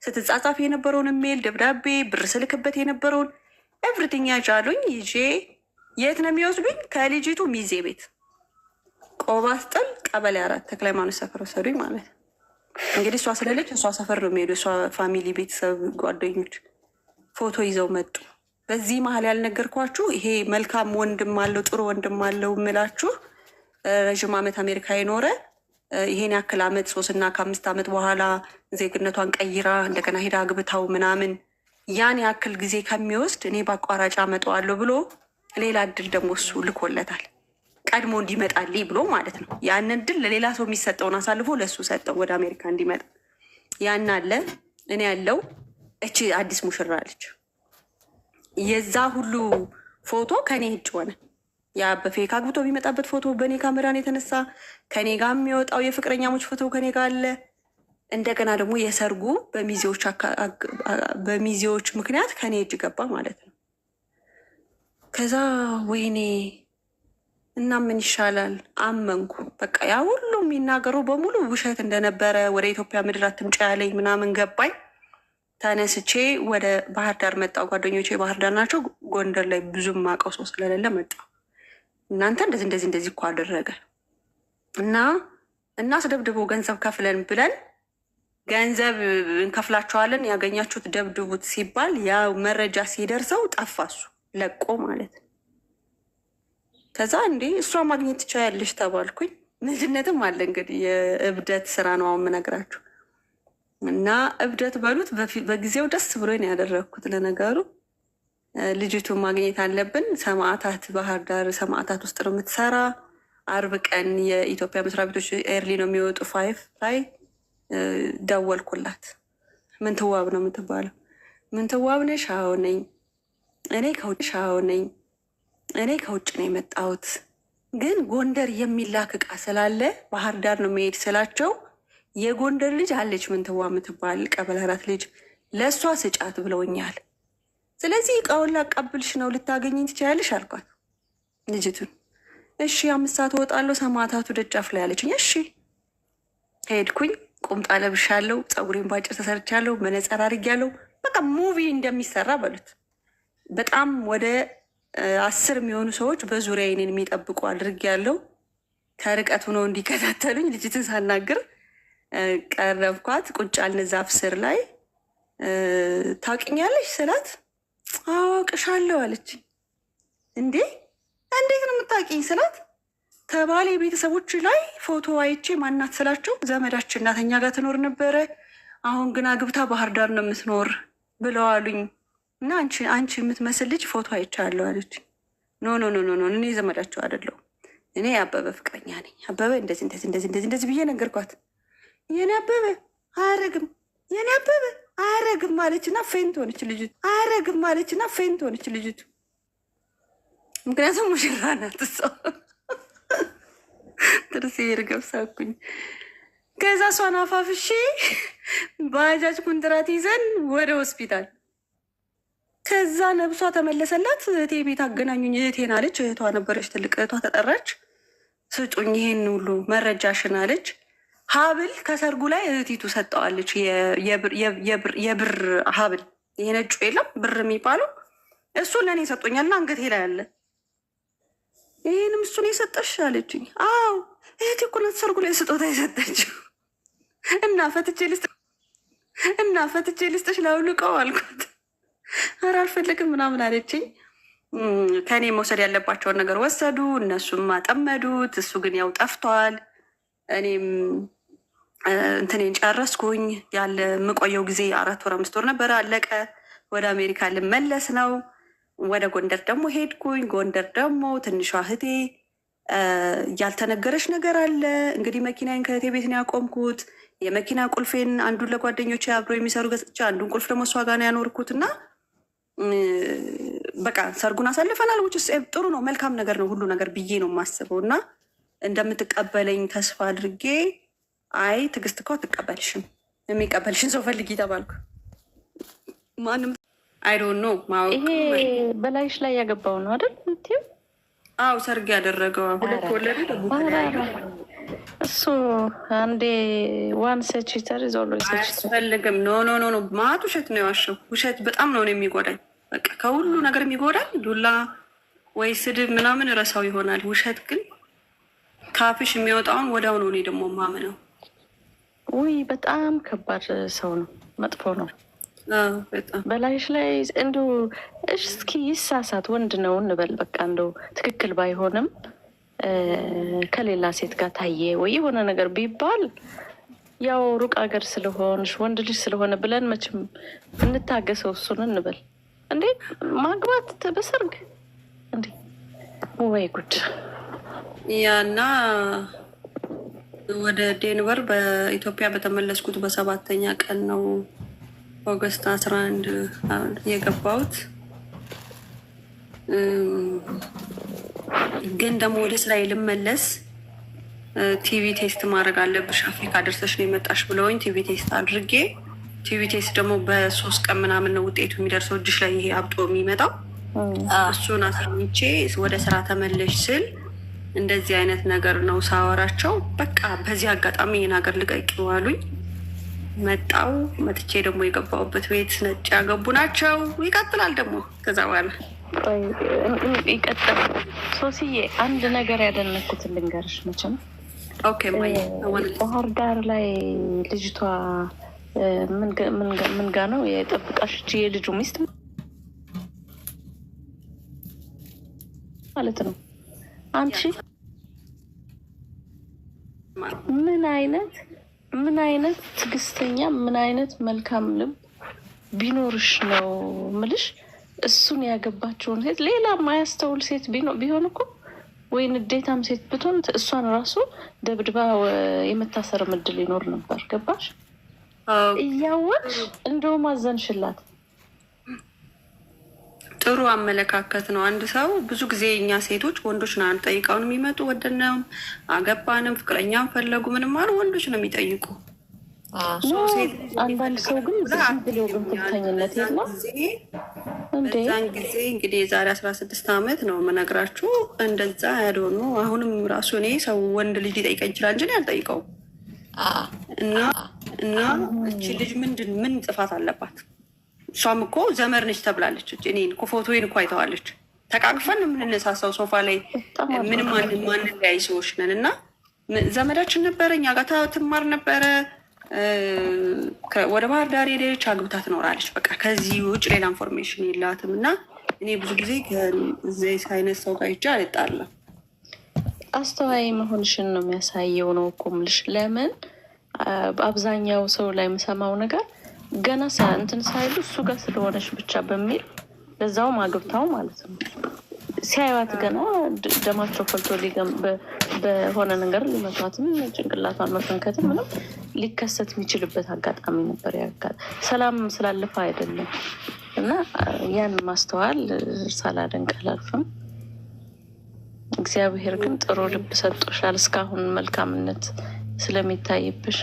ስትጻጻፍ የነበረውን ሜል ደብዳቤ ብር ስልክበት የነበረውን ኤቭሪቲንግ ያዥ አሉኝ። ይዤ የት ነው የሚወስዱኝ? ከልጅቱ ሚዜ ቤት ቆባስጥል ቀበሌ 4 ተክለ ሃይማኖት ሰፈር ወሰዱኝ ማለት ነው። እንግዲህ እሷ ስለልጅ እሷ ሰፈር ነው የሚሄዱ። እሷ ፋሚሊ ቤተሰብ ጓደኞች ፎቶ ይዘው መጡ። በዚህ መሀል ያልነገርኳችሁ ይሄ መልካም ወንድም አለው ጥሩ ወንድም አለው የምላችሁ ረዥም ዓመት አሜሪካ የኖረ ይሄን ያክል ዓመት 3 እና ከ5 ዓመት በኋላ ዜግነቷን ቀይራ እንደገና ሄዳ አግብታው ምናምን ያን ያክል ጊዜ ከሚወስድ እኔ በአቋራጭ አመጣዋለሁ ብሎ ሌላ እድል ደግሞ እሱ ልኮለታል። ቀድሞ እንዲመጣልኝ ብሎ ማለት ነው። ያን እድል ለሌላ ሰው የሚሰጠውን አሳልፎ ለእሱ ሰጠው ወደ አሜሪካ እንዲመጣ። ያን አለ እኔ ያለው እቺ አዲስ ሙሽራ አለች። የዛ ሁሉ ፎቶ ከኔ እጅ ሆነ። ያ በፌክ አግብቶ የሚመጣበት ፎቶ በእኔ ካሜራን የተነሳ ከኔ ጋር የሚወጣው የፍቅረኛሞች ፎቶ ከኔ ጋር አለ። እንደገና ደግሞ የሰርጉ በሚዜዎች ምክንያት ከኔ እጅ ገባ ማለት ነው። ከዛ ወይኔ እና ምን ይሻላል አመንኩ። በቃ ያ ሁሉ የሚናገረው በሙሉ ውሸት እንደነበረ ወደ ኢትዮጵያ ምድር አትምጪ ያለኝ ምናምን ገባኝ። ተነስቼ ወደ ባህር ዳር መጣሁ። ጓደኞቼ ባህር ዳር ናቸው። ጎንደር ላይ ብዙም ማውቀው ሰው ስለሌለ መጣሁ። እናንተ እንደዚህ እኮ አደረገ እና አስደብድቦ ገንዘብ ከፍለን ብለን ገንዘብ እንከፍላቸዋለን ያገኛችሁት ደብድቡት ሲባል ያ መረጃ ሲደርሰው ጠፋሱ ለቆ ማለት ነው። ከዛ እንዴ እሷ ማግኘት ትችያለሽ ተባልኩኝ። ልጅነትም አለ እንግዲህ የእብደት ስራ ነው አሁን የምነግራችሁ። እና እብደት በሉት በጊዜው ደስ ብሎኝ ነው ያደረግኩት። ለነገሩ ልጅቱ ማግኘት አለብን። ሰማዕታት ባህር ዳር ሰማዕታት ውስጥ ነው የምትሰራ። አርብ ቀን የኢትዮጵያ መስሪያ ቤቶች ኤርሊ ነው የሚወጡ 5 ላይ ደወልኩላት። ምንትዋብ ነው የምትባለው። ምንትዋብ ነሽ? አዎ ነኝ። እኔ ከውጭ ነው የመጣሁት፣ ግን ጎንደር የሚላክ እቃ ስላለ ባህር ዳር ነው የሚሄድ ስላቸው የጎንደር ልጅ አለች ምንትዋ የምትባል ቀበሌ 4 ልጅ ለእሷ ስጫት ብለውኛል። ስለዚህ እቃውን ላቀብልሽ ነው ልታገኝ ትችላለሽ አልኳት ልጅቱን። እሺ 5 ሰዓት እወጣለሁ ሰማዕታቱ ደጃፍ ላይ አለችኝ። እሺ ሄድኩኝ። ቁምጣ ለብሻለሁ፣ ፀጉሬን ባጭር ተሰርቻለሁ፣ መነጽር አድርጌያለሁ። በቃ ሙቪ እንደሚሰራ በሉት። በጣም ወደ 10 የሚሆኑ ሰዎች በዙሪያ እኔን የሚጠብቁ አድርጌያለሁ። ከርቀት ሆነው እንዲከታተሉኝ ልጅትን ሳናግር ቀረብኳት። ቁጭ አልን ዛፍ ስር ላይ። ታውቂኛለሽ ስላት አውቅሻለሁ አለች። እንዴት ነው የምታውቂኝ ስላት ከባሌ ቤተሰቦች ላይ ፎቶ አይቼ ማናት ስላቸው ዘመዳችን እናተኛ ጋር ትኖር ነበረ፣ አሁን ግን አግብታ ባህር ዳር ነው የምትኖር ብለዋሉኝ እና አንቺ የምትመስል ልጅ ፎቶ አይቻለሁ አለች። ኖ እኔ ዘመዳቸው አይደለሁም፣ እኔ አበበ ፍቅረኛ ነኝ። አበበ እንደዚህ ብዬ ነገርኳት። የኔ አበበ አያረግም ማለችና ፌንት ሆነች ልጅቱ። ምክንያቱም ሙሽራ ናት ሰው ጥርሴ ርገብ ሳኩኝ። ከዛ እሷን አፋፍሼ ባጃጅ ኩንትራት ይዘን ወደ ሆስፒታል። ከዛ ነብሷ ተመለሰላት። እህቴ ቤት አገናኙኝ። እህቴን አለች። እህቷ ነበረች፣ ትልቅ እህቷ ተጠራች። ስጡኝ ይሄን ሁሉ መረጃሽን አለች። ሀብል ከሰርጉ ላይ እህቲቱ ሰጠዋለች። የብር ሀብል፣ ይሄ ነጩ የለም ብር የሚባለው እሱን ለእኔ ሰጦኛልና አንገቴ ላይ አለ። ይህንም እሱን የሰጠሽ አለችኝ። አዎ እህቴ እኮ ናት ሰርጉ ላይ ስጦታ የሰጠችው እና ፈትቼ ልስጥሽ ላውልቀው አልኳት። ኧረ አልፈልግም ምናምን አለችኝ። ከእኔ መውሰድ ያለባቸውን ነገር ወሰዱ፣ እነሱም አጠመዱት። እሱ ግን ያው ጠፍቷል። እኔም እንትኔን ጨረስኩኝ። ያለ የምቆየው ጊዜ 4 ወር 5 ወር ነበረ፣ አለቀ። ወደ አሜሪካ ልመለስ ነው። ወደ ጎንደር ደግሞ ሄድኩኝ። ጎንደር ደግሞ ትንሿ እህቴ ያልተነገረች ነገር አለ እንግዲህ። መኪናዬን ከእህቴ ቤት ነው ያቆምኩት። የመኪና ቁልፌን አንዱን ለጓደኞች አብሮ የሚሰሩ ገጽቻ፣ አንዱን ቁልፍ ደግሞ እሷ ጋር ነው ያኖርኩት እና በቃ ሰርጉን አሳልፈናል። ውጭ ጥሩ ነው፣ መልካም ነገር ነው ሁሉ ነገር ብዬ ነው የማስበው እና እንደምትቀበለኝ ተስፋ አድርጌ አይ ትዕግስት እኮ አትቀበልሽም፣ የሚቀበልሽን ሰው ፈልጊ ተባልኩ። ማንም አይዶን ነው ይሄ በላይሽ ላይ ያገባው ነው አይደል? አዎ ሰርግ ያደረገው 2 ወለደ። እሱ አንዴ ዋን ሴችተር ዞሎ አያስፈልግም። ኖ ኖ ኖ ኖ ማት ውሸት ነው የዋሸው። ውሸት በጣም ነው የሚጎዳኝ። በቃ ከሁሉ ነገር የሚጎዳኝ ዱላ ወይ ስድብ ምናምን ረሳው ይሆናል። ውሸት ግን ካፍሽ የሚወጣውን ወዲያው ነው እኔ ደግሞ ማምነው። ውይ በጣም ከባድ ሰው ነው፣ መጥፎ ነው በጣም በላይሽ ላይ እንዶ እስኪ ይሳሳት ወንድ ነው እንበል በቃ እንደው ትክክል ባይሆንም ከሌላ ሴት ጋር ታየ ወይ የሆነ ነገር ቢባል ያው ሩቅ ሀገር ስለሆንሽ ወንድ ልጅ ስለሆነ ብለን መቼም እንታገሰው እሱን እንበል እንዴ። ማግባት በሰርግ እንዴ ወይ ጉድ። ያና ወደ ዴንቨር በኢትዮጵያ በተመለስኩት በሰባተኛ ቀን ነው ኦገስት 11 የገባሁት። ግን ደግሞ ወደ እስራኤል ልመለስ ቲቪ ቴስት ማድረግ አለብሽ አፍሪካ ደርሰሽ ነው የመጣሽ ብለውኝ ቲቪ ቴስት አድርጌ፣ ቲቪ ቴስት ደግሞ በ3 ቀን ምናምን ነው ውጤቱ የሚደርሰው እጅሽ ላይ ይሄ አብጦ የሚመጣው። እሱን አሳኝቼ ወደ ስራ ተመለሽ ስል እንደዚህ አይነት ነገር ነው ሳወራቸው፣ በቃ በዚህ አጋጣሚ ይህን ሀገር ልቀቂው አሉኝ። መጣው መጥቼ ደግሞ የገባሁበት ቤት ነጭ ያገቡ ናቸው። ይቀጥላል ደግሞ ከዛ በኋላ ይቀጥል። ሶስዬ አንድ ነገር ያደነኩትን ልንገርሽ። መቼም ባህር ዳር ላይ ልጅቷ ምን ጋ ነው የጠብቃሽ? የልጁ ሚስት ማለት ነው። አንቺ ምን አይነት ትዕግስተኛ ምን አይነት መልካም ልብ ቢኖርሽ ነው ምልሽ። እሱን ያገባቸውን ሴት ሌላ ማያስተውል ሴት ቢሆን እኮ ወይ ንዴታም ሴት ብትሆን እሷን ራሱ ደብድባ የመታሰር እድል ይኖር ነበር። ገባሽ? እያወቅሽ እንደውም አዘንሽላት። ጥሩ አመለካከት ነው። አንድ ሰው ብዙ ጊዜ እኛ ሴቶች ወንዶች ነው ጠይቀውን የሚመጡ ወደነውም አገባንም ፍቅረኛም ፈለጉ ምንም አሉ ወንዶች ነው የሚጠይቁ። አንዳንድ ሰው ግን ዝም ብሎ ግን ትክክለኝነት የለም። በዛን ጊዜ እንግዲህ የዛሬ 16 ዓመት ነው የምነግራችሁ። እንደዛ ያልሆኑ አሁንም ራሱ እኔ ሰው ወንድ ልጅ ሊጠይቀኝ ይችላል እንጂ አልጠይቀውም። እና እቺ ልጅ ምን ጥፋት አለባት? እሷም እኮ ዘመር ነች ተብላለች። እኔን እኮ ፎቶዬን እኮ አይተዋለች። ተቃቅፈን የምንነሳሳው ሶፋ ላይ ምንም ማንን ላይ ሰዎች ነን። እና ዘመዳችን ነበረ፣ እኛ ጋር ትማር ነበረ። ወደ ባህር ዳር ሄደች፣ አግብታ ትኖራለች። በቃ ከዚህ ውጭ ሌላ ኢንፎርሜሽን የላትም። እና እኔ ብዙ ጊዜ ከዚህ አይነት ሰው ጋር ሂጄ አልጣላም። አስተዋይ መሆንሽን ነው የሚያሳየው ነው እኮ የምልሽ። ለምን በአብዛኛው ሰው ላይ የምሰማው ነገር ገና እንትን ሳይሉ እሱ ጋር ስለሆነች ብቻ በሚል ለዛውም አግብታው ማለት ነው ሲያዩት ገና ደማቸው ፈልቶ በሆነ ነገር ሊመቷትም ጭንቅላቷን መፈንከትም ምንም ሊከሰት የሚችልበት አጋጣሚ ነበር። ሰላም ስላለፈ አይደለም። እና ያን ማስተዋል ሳላደንቅ አላልፍም። እግዚአብሔር ግን ጥሩ ልብ ሰጥቶሻል እስካሁን መልካምነት ስለሚታይብሽ።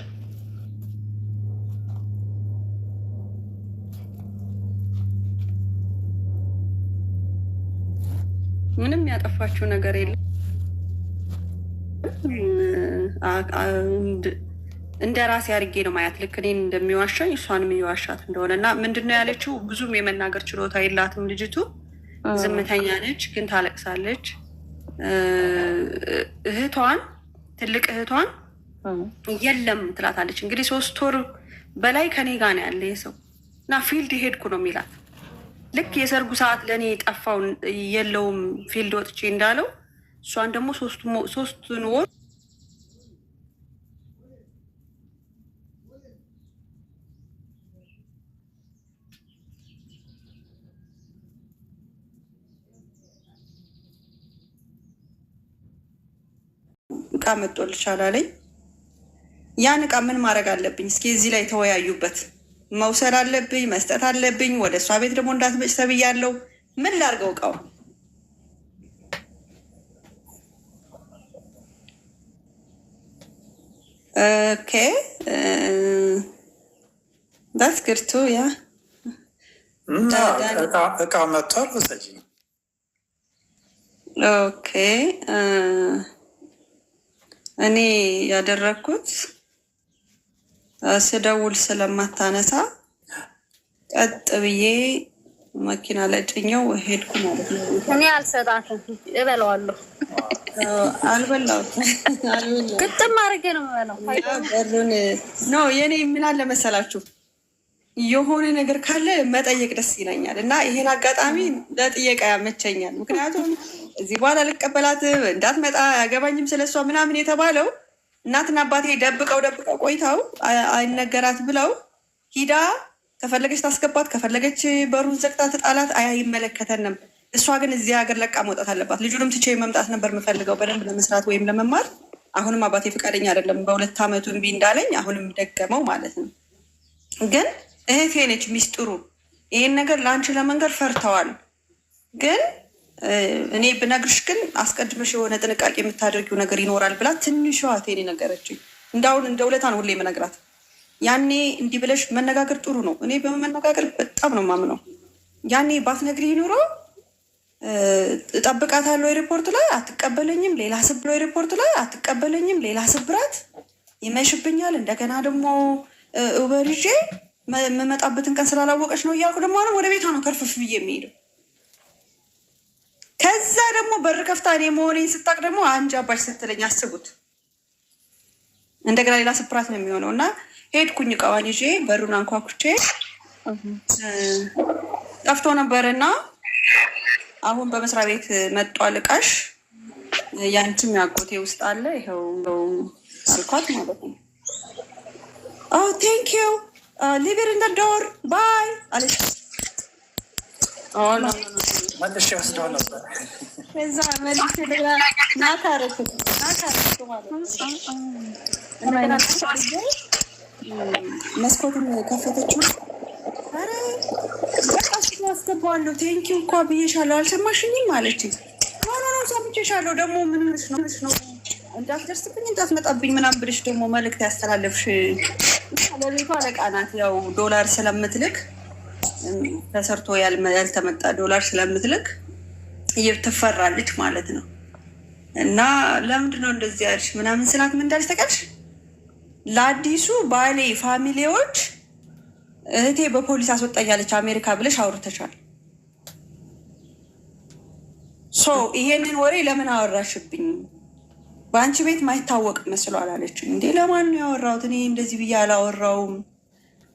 ምንም ያጠፋችው ነገር የለም። እንደ ራሴ አድርጌ ነው ማያት። ልክ እኔን እንደሚዋሻኝ እሷንም እየዋሻት እንደሆነ እና ምንድን ነው ያለችው? ብዙም የመናገር ችሎታ የላትም ልጅቱ። ዝምተኛ ነች፣ ግን ታለቅሳለች። እህቷን ትልቅ እህቷን የለም ትላታለች። እንግዲህ 3 ወር በላይ ከኔ ጋር ነው ያለ የሰው እና ፊልድ ሄድኩ ነው የሚላት። ልክ የሰርጉ ሰዓት ለእኔ ጠፋው የለውም ፊልድ ወጥቼ እንዳለው እሷን ደግሞ 3 ወር እቃ መጥቶልሻል አለኝ። ያን እቃ ምን ማድረግ አለብኝ? እስኪ እዚህ ላይ ተወያዩበት። መውሰድ አለብኝ? መስጠት አለብኝ? ወደ እሷ ቤት ደግሞ እንዳትመጭ ተብያለሁ። ምን ላድርገው እቃው? ኦኬ ዳስ ግርቱ ያ እቃ መጥቷል። ወሰጂ ኦኬ እኔ ያደረግኩት ስደውል ስለማታነሳ ቀጥ ብዬ መኪና ላይ ጭኘው ሄድኩ ማለት ነው። እኔ አልሰጣትም፣ እበላዋለሁ። አልበላሁትም። ግጥም አድርጌ ነው የምበላው። በሩን ኖ የኔ ምን አለ መሰላችሁ የሆነ ነገር ካለ መጠየቅ ደስ ይለኛል እና ይሄን አጋጣሚ ለጥየቃ ያመቸኛል። ምክንያቱም እዚህ በኋላ ልቀበላት እንዳትመጣ አያገባኝም ስለሷ ምናምን የተባለው እናትና አባቴ ደብቀው ቆይተው አይነገራት ብለው ሂዳ ከፈለገች ታስገባት፣ ከፈለገች በሩን ዘግታ ትጣላት፣ አይመለከተንም። እሷ ግን እዚህ ሀገር ለቃ መውጣት አለባት። ልጁንም ትቼ መምጣት ነበር የምፈልገው በደንብ ለመስራት ወይም ለመማር። አሁንም አባቴ ፈቃደኛ አይደለም። በ2 ዓመቱ እምቢ እንዳለኝ አሁንም ደገመው ማለት ነው። ግን እህቴ ነች ሚስጥሩ። ይሄን ነገር ለአንቺ ለመንገር ፈርተዋል። ግን እኔ ብነግርሽ ግን አስቀድመሽ የሆነ ጥንቃቄ የምታደርጊው ነገር ይኖራል ብላ ትንሿ እህቴ ነገረችኝ። እንዳሁን እንደ ውለታ ነው ሁሌ የምነግራት። ያኔ እንዲህ ብለሽ መነጋገር ጥሩ ነው። እኔ በመነጋገር በጣም ነው ማምነው። ያኔ ባትነግሪ ኑሮ እጠብቃታለሁ ኤርፖርት ላይ አትቀበለኝም፣ ሌላ ስብሎ ኤርፖርት ላይ አትቀበለኝም፣ ሌላ ስብራት ይመሽብኛል። እንደገና ደግሞ ኡበር ይዤ የምመጣበትን ቀን ስላላወቀች ነው እያልኩ ደግሞ አሁንም ወደ ቤቷ ነው ከርፍፍ ብዬ የሚሄደው። ከዛ ደግሞ በር ከፍታ እኔ መሆኔን ስታቅ ደግሞ አንቺ አባሽ ስትለኝ አስቡት። እንደገና ሌላ ስብራት ነው የሚሆነው እና ሄድኩኝ እቃዋን ይዤ በሩን አንኳኩቼ ጠፍቶ ነበርና አሁን በመስሪያ ቤት መጧል እቃሽ፣ ያንቺም ያጎቴ ውስጥ አለ ይኸው አልኳት ማለት ነው። ቴንክ ዩ ሊቨር ኢን ዶር ባይ አለች። መልሼ ወስደው ነበር። ከዛ መልሼ ደግሞ ናታረኩ ማለት ነው። መስኮቱን ከፈተችው። ኧረ በቃ እሱ አስገባዋለሁ ቴንኪው እኮ ብዬሻለሁ አልሰማሽኝም አለችኝ። ሆኖ ሰምቼሻለሁ ደግሞ ምን ነው እንዳትደርስብኝ እንዳትመጣብኝ ምናምን ብልሽ ደግሞ መልዕክት ያስተላለፍሽ ለቤቷ አለቃ ናት። ያው ዶላር ስለምትልክ ተሰርቶ ያልተመጣ ዶላር ስለምትልክ ትፈራለች ማለት ነው። እና ለምንድነው እንደዚህ ያልሽ ምናምን ስላት ምን እንዳልሽ ተቀልሽ ለአዲሱ ባሌ ፋሚሊዎች እህቴ በፖሊስ አስወጣኛለች አሜሪካ ብለሽ አውርተሻል። ይሄንን ወሬ ለምን አወራሽብኝ? በአንቺ ቤት ማይታወቅ መስሏል አለችኝ። እንዴ ለማን ነው ያወራሁት? እኔ እንደዚህ ብዬ አላወራውም፣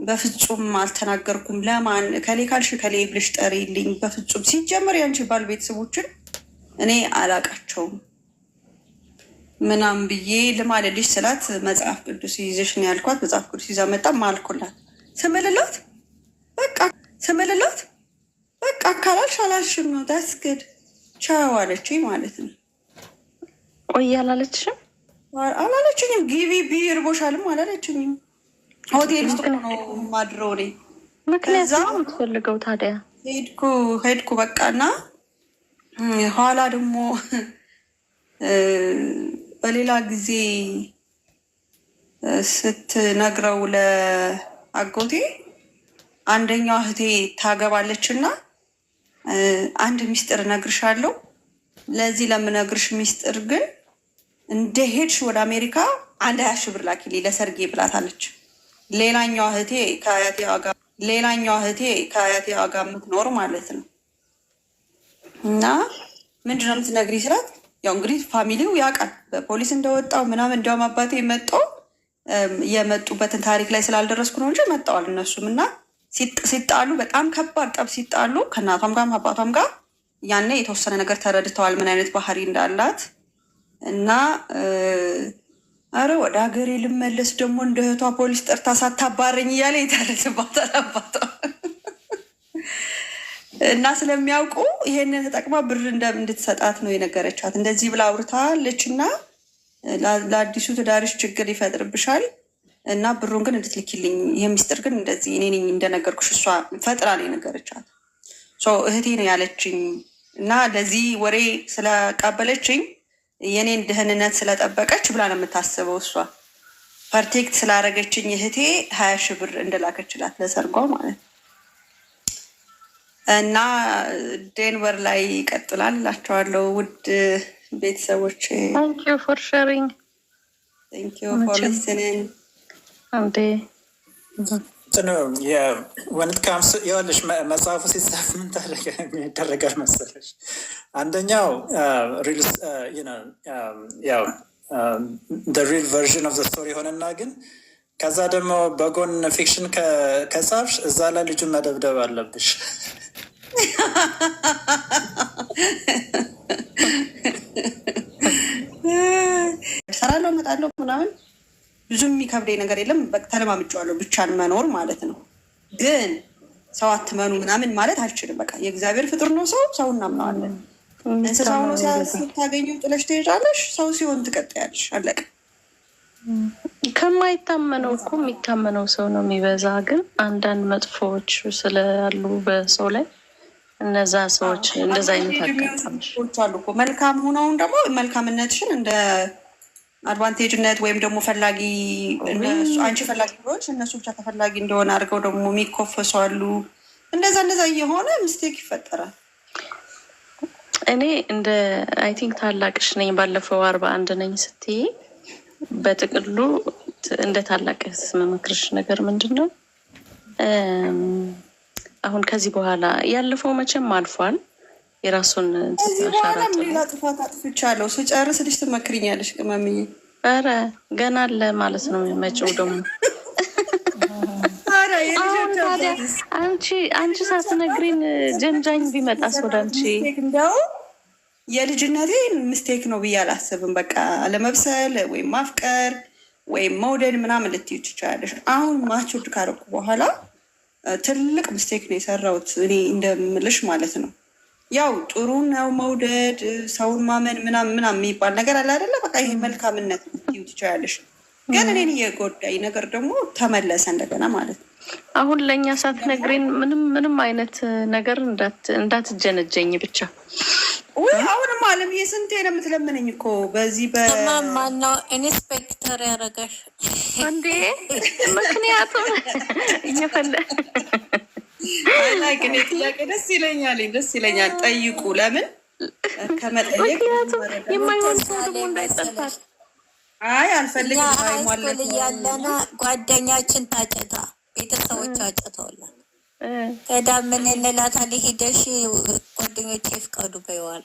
በፍጹም አልተናገርኩም። ለማን ከሌ ካልሽ ከሌ ብለሽ ጠሪልኝ። በፍጹም ሲጀመር ያንቺ ባል ቤተሰቦችን እኔ አላቃቸውም ምናምን ብዬ ልማልልሽ ስላት መጽሐፍ ቅዱስ ይዘሽ ነው ያልኳት። መጽሐፍ ቅዱስ ይዛ መጣ ማልኩላት። ስምልላት በቃ ካላልሽ አላልሽም ነው ዳስግድ ቻው አለችኝ ማለት ነው። ቆይ አላለችኝም። ግቢ ቢርቦሻልም አላለችኝም። ሆቴል ውስጥ ነው ማድረው እኔ። ምክንያት ነው የምትፈልገው ታዲያ? ሄድኩ በቃና ኋላ ደግሞ በሌላ ጊዜ ስትነግረው ለአጎቴ አንደኛዋ እህቴ ታገባለች እና አንድ ሚስጥር እነግርሻለሁ፣ ለዚህ ለምነግርሽ ሚስጥር ግን እንደሄድሽ ወደ አሜሪካ 20 ሺህ ብር ላኪልኝ ለሰርጌ ብላታለች። ሌላኛዋ እህቴ ከአያቴ ዋጋ የምትኖር ማለት ነው። እና ምንድነው የምትነግሪ ስላት ያው እንግዲህ ፋሚሊው ያውቃል በፖሊስ እንደወጣው ምናምን። እንዲያውም አባቴ የመጡበትን ታሪክ ላይ ስላልደረስኩ ነው እንጂ መጣዋል እነሱም። እና ሲጣሉ በጣም ከባድ ጠብ ሲጣሉ ከእናቷም ጋር አባቷም ጋር ያኔ የተወሰነ ነገር ተረድተዋል ምን አይነት ባህሪ እንዳላት። እና አረ ወደ ሀገሬ ልመለስ ደግሞ እንደ እህቷ ፖሊስ ጠርታ ሳታባረኝ እያለ የተረድባታል አባቷ። እና ስለሚያውቁ ይሄንን ተጠቅማ ብር እንድትሰጣት ነው የነገረቻት። እንደዚህ ብላ አውርታለች እና ለአዲሱ ትዳርሽ ችግር ይፈጥርብሻል እና ብሩን ግን እንድትልኪልኝ፣ ይህ ሚስጥር ግን እንደዚህ እኔ ነኝ እንደነገርኩሽ፣ እሷ ፈጥራ ነው የነገረቻት። እህቴ ነው ያለችኝ እና ለዚህ ወሬ ስለቃበለችኝ የኔን ደህንነት ስለጠበቀች ብላ ነው የምታስበው። እሷ ፐርቴክት ስላደረገችኝ እህቴ 20 ሺህ ብር እንደላከችላት ለሰርጓ ማለት ነው። እና ዴንቨር ላይ ይቀጥላል እላቸዋለሁ። ውድ ቤተሰቦች ታንክ ዩ ፎር ሼሪንግ። Thank you for listening. when it comes ይኸውልሽ መጽሐፉ ሲጻፍ ምን ይደረጋል መሰለሽ? አንደኛው ያው the real version of the story ሆነና ግን ከዛ ደግሞ በጎን ፊክሽን ከጻፍሽ እዛ ላይ ልጁን መደብደብ አለብሽ። ሰራለው መጣለው ምናምን ብዙ የሚከብደኝ ነገር የለም። ተለማምጬዋለሁ ብቻን መኖር ማለት ነው። ግን ሰው አትመኑ ምናምን ማለት አልችልም። በቃ የእግዚአብሔር ፍጡር ነው ሰው እናምነዋለን። እንስሳ ሆኖ ስታገኙ ጥለሽ ትሄጃለሽ፣ ሰው ሲሆን ትቀጥያለሽ። አለቀ። ከማይታመነው እኮ የሚታመነው ሰው ነው የሚበዛ። ግን አንዳንድ መጥፎዎች ስላሉ በሰው ላይ እነዛ ሰዎች እንደዛ አይነት አጋጣሚዎች አሉ እኮ። መልካም ሆነውን ደግሞ መልካምነትሽን እንደ አድቫንቴጅነት ወይም ደግሞ ፈላጊ አንቺ ፈላጊ ሆንሽ እነሱ ብቻ ተፈላጊ እንደሆነ አድርገው ደግሞ የሚኮፈሱ አሉ። እንደዛ እየሆነ ምስቴክ ይፈጠራል። እኔ እንደ አይ ቲንክ ታላቅሽ ነኝ ባለፈው 41 ነኝ ስትይ በጥቅሉ እንደ ታላቅ መመክርሽ ነገር ምንድን ነው? አሁን ከዚህ በኋላ ያለፈው መቼም አልፏል። የራሱን ተሻራጥ ሌላ ጥፋት አጥፍቻለሁ ስጨርስ ልጅ ትመክሪኛለሽ ቅመምዬ? ኧረ ገና አለ ማለት ነው መጪው ደግሞ። አንቺ ሳትነግሪን ጀንጃኝ ቢመጣስ ወደ አንቺ? እንደው የልጅነቴ ምስቴክ ነው ብዬ አላስብም። በቃ አለመብሰል ወይም ማፍቀር ወይም መውደድ ምናምን ልትዩ ትችላለሽ። አሁን ማቹርድ ካረኩ በኋላ ትልቅ ምስቴክ ነው የሰራሁት እኔ እንደምልሽ ማለት ነው። ያው ጥሩ ነው መውደድ፣ ሰውን ማመን ምናምን የሚባል ነገር አለ አይደለ? በቃ ይሄ መልካምነት ልትዩ ትችላለሽ። ግን እኔን የጎዳኝ ነገር ደግሞ ተመለሰ እንደገና ማለት ነው። አሁን ለእኛ ሳትነግሪን ምንም አይነት ነገር እንዳትጀነጀኝ ብቻ። አሁንም አለም የስንቴ ነው የምትለምነኝ እኮ በዚህ ማነው ኢንስፔክተር ያደረገሽ እንዴ? ምክንያቱም እየፈለ ግን ጥያቄ ደስ ይለኛል። ጠይቁ። ለምን ከመጠየቅ የማይሆን ሰው ደግሞ እንዳይጠፋል። አይ አልፈልግም። ሃይስኩል እያለና ጓደኛችን ታጨታ ቤተሰቦቿ አጨተውላት ከዳ ምን እንላታለን? ሂደሽ ጓደኞቼ ይፍቀዱ በይዋል።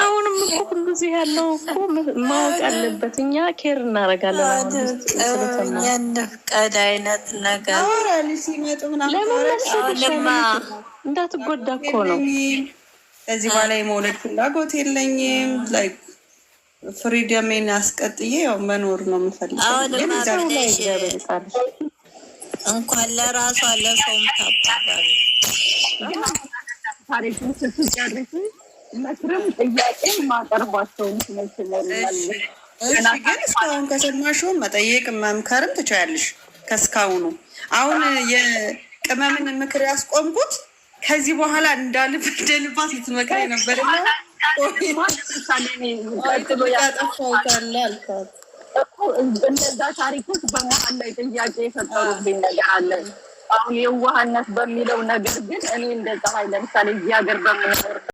አሁንም እኮ ሁሉ እዚህ ያለው እኮ ማወቅ አለበት። እኛ ኬር እናደርጋለን። የንፍቀድ አይነት ነገር ለማ እንዳትጎዳ እኮ ነው። ከዚህ በኋላ የመውለድ ፍላጎት የለኝም። ላይክ ፍሪደሜን አስቀጥዬ ያው መኖር ነው የምፈልገው። እንኳን ለራሷ ለሰውም ታባራል። ታሪኩን ስትጨርሺ መክርም ጥያቄም ማቀርባቸውን ትመስለኛል። ግን እስካሁን ከሰማሽው መጠየቅ መምከርም ትችያለሽ። ከስካሁኑ አሁን የቅመምን ምክር ያስቆምኩት ከዚህ በኋላ እንዳልበደልባት ልትመክረኝ ነበር። እነዛ ታሪኮች በመሀል ላይ ጥያቄ የፈጠሩብኝ ነገር አለ። አሁን የዋህነት በሚለው ነገር ግን እኔ እንደዛ ለምሳሌ እዚህ ሀገር በምኖር